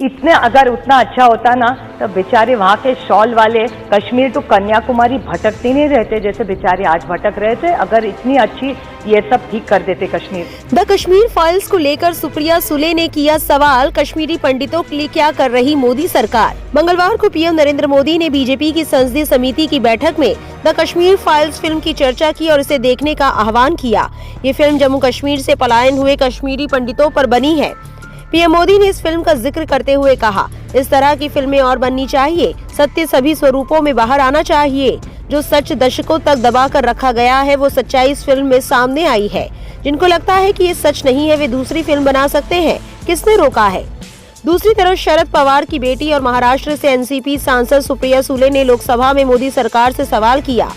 इतने अगर उतना अच्छा होता ना तो बेचारे वहाँ के शॉल वाले कश्मीर टू कन्याकुमारी भटकते नहीं रहते जैसे बेचारे आज भटक रहे थे। अगर इतनी अच्छी ये सब ठीक कर देते कश्मीर। द कश्मीर फाइल्स को लेकर सुप्रिया सुले ने किया सवाल, कश्मीरी पंडितों के लिए क्या कर रही मोदी सरकार। मंगलवार को पीएम नरेंद्र मोदी ने बीजेपी की संसदीय समिति की बैठक में द कश्मीर फाइल्स फिल्म की चर्चा की और इसे देखने का आह्वान किया। ये फिल्म जम्मू कश्मीर से पलायन हुए कश्मीरी पंडितों पर बनी है। पीएम मोदी ने इस फिल्म का जिक्र करते हुए कहा, इस तरह की फिल्में और बननी चाहिए। सत्य सभी स्वरूपों में बाहर आना चाहिए। जो सच दशकों तक दबा कर रखा गया है वो सच्चाई इस फिल्म में सामने आई है। जिनको लगता है कि ये सच नहीं है वे दूसरी फिल्म बना सकते हैं, किसने रोका है। दूसरी तरफ शरद पवार की बेटी और महाराष्ट्र से एनसीपी सांसद सुप्रिया सुले ने लोकसभा में मोदी सरकार से सवाल किया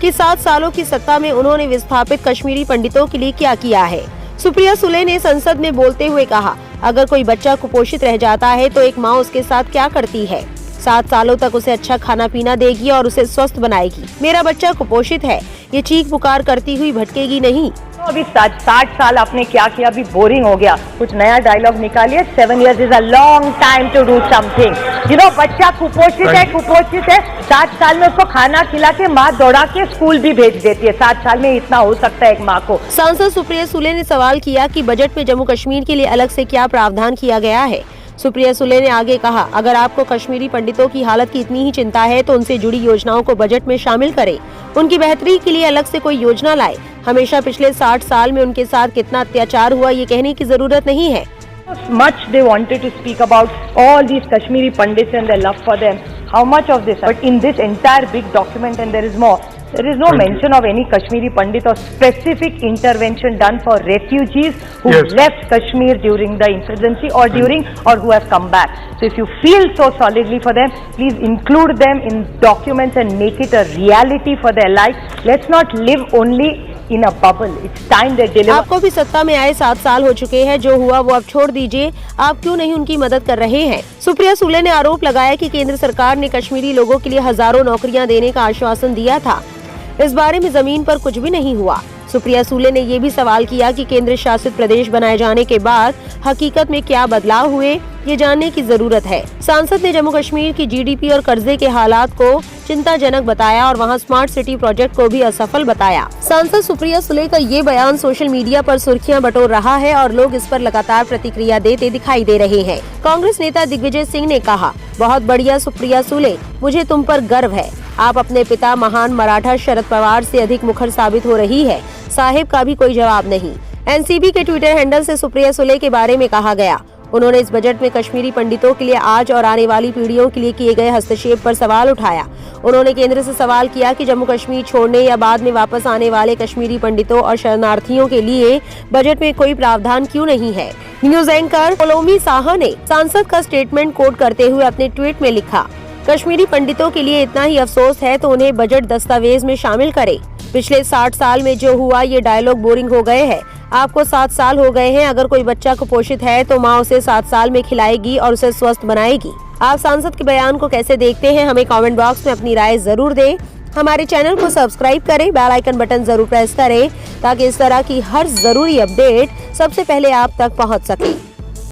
कि 7 सालों की सत्ता में उन्होंने विस्थापित कश्मीरी पंडितों के लिए क्या किया है। सुप्रिया सुले ने संसद में बोलते हुए कहा, अगर कोई बच्चा कुपोषित रह जाता है तो एक माँ उसके साथ क्या करती है। 7 सालों तक उसे अच्छा खाना पीना देगी और उसे स्वस्थ बनाएगी। मेरा बच्चा कुपोषित है, ये चीख पुकार करती हुई भटकेगी नहीं। तो अभी 60 साल आपने क्या किया, अभी बोरिंग हो गया, कुछ नया डायलॉग निकालिए। 7 years is a long time to do something. You know, बच्चा कुपोषित है, 7 साल में उसको खाना खिला के माँ दौड़ा के स्कूल भी भेज देती है। 7 साल में इतना हो सकता है एक माँ को। सांसद सुप्रिया सुले ने सवाल किया कि बजट में जम्मू कश्मीर के लिए अलग से क्या प्रावधान किया गया है। सुप्रिया सुले ने आगे कहा, अगर आपको कश्मीरी पंडितों की हालत की इतनी ही चिंता है तो उनसे जुड़ी योजनाओं को बजट में शामिल करें। उनकी बेहतरी के लिए अलग से कोई योजना लाए। हमेशा पिछले 60 साल में उनके साथ कितना अत्याचार हुआ ये कहने की जरूरत नहीं है। Much they wanted to speak about all these Kashmiri Pandits and their love for them. How much of this? But in this entire big document, and there is more, there is no mention of any Kashmiri Pandit or specific intervention done for refugees who left Kashmir during the insurgency or who have come back. So if you feel so solidly for them, please include them in documents and make it a reality for their life. Let's not live only in a bubble. It's time they deliver. आपको भी सत्ता में आए 7 साल हो चुके हैं, जो हुआ वो अब छोड़ दीजिए। आप क्यों नहीं उनकी मदद कर रहे हैं। सुप्रिया सुले ने आरोप लगाया कि केंद्र सरकार ने कश्मीरी लोगों के लिए हजारों नौकरियां देने का आश्वासन दिया था, इस बारे में जमीन पर कुछ भी नहीं हुआ। सुप्रिया सुले ने ये भी सवाल किया कि केंद्र शासित प्रदेश बनाए जाने के बाद हकीकत में क्या बदलाव हुए, ये जानने की जरूरत है। सांसद ने जम्मू कश्मीर की जीडीपी और कर्जे के हालात को चिंताजनक बताया और वहां स्मार्ट सिटी प्रोजेक्ट को भी असफल बताया। सांसद सुप्रिया सुले का ये बयान सोशल मीडिया पर सुर्खियां बटोर रहा है और लोग इस पर लगातार प्रतिक्रिया देते दिखाई दे रहे हैं। कांग्रेस नेता दिग्विजय सिंह ने कहा, बहुत बढ़िया सुप्रिया सुले, मुझे तुम पर गर्व है। आप अपने पिता महान मराठा शरद पवार से अधिक मुखर साबित हो रही है। साहिब का भी कोई जवाब नहीं। एनसीपी के ट्विटर हैंडल से सुप्रिया सुले के बारे में कहा गया, उन्होंने इस बजट में कश्मीरी पंडितों के लिए आज और आने वाली पीढ़ियों के लिए किए गए हस्तक्षेप पर सवाल उठाया। उन्होंने केंद्र से सवाल किया कि जम्मू कश्मीर छोड़ने या बाद में वापस आने वाले कश्मीरी पंडितों और शरणार्थियों के लिए बजट में कोई प्रावधान क्यों नहीं है। न्यूज एंकर पोलोमी साहा ने सांसद का स्टेटमेंट कोट करते हुए अपने ट्वीट में लिखा, कश्मीरी पंडितों के लिए इतना ही अफसोस है तो उन्हें बजट दस्तावेज में शामिल करें। पिछले 60 साल में जो हुआ ये डायलॉग बोरिंग हो गए हैं। आपको 7 साल हो गए हैं। अगर कोई बच्चा कुपोषित है तो माँ उसे 7 साल में खिलाएगी और उसे स्वस्थ बनाएगी। आप सांसद के बयान को कैसे देखते हैं, हमें कमेंट बॉक्स में अपनी राय जरूर दें। हमारे चैनल को सब्सक्राइब करें, बेल आइकन बटन जरूर प्रेस करें ताकि इस तरह की हर जरूरी अपडेट सबसे पहले आप तक पहुँच सके।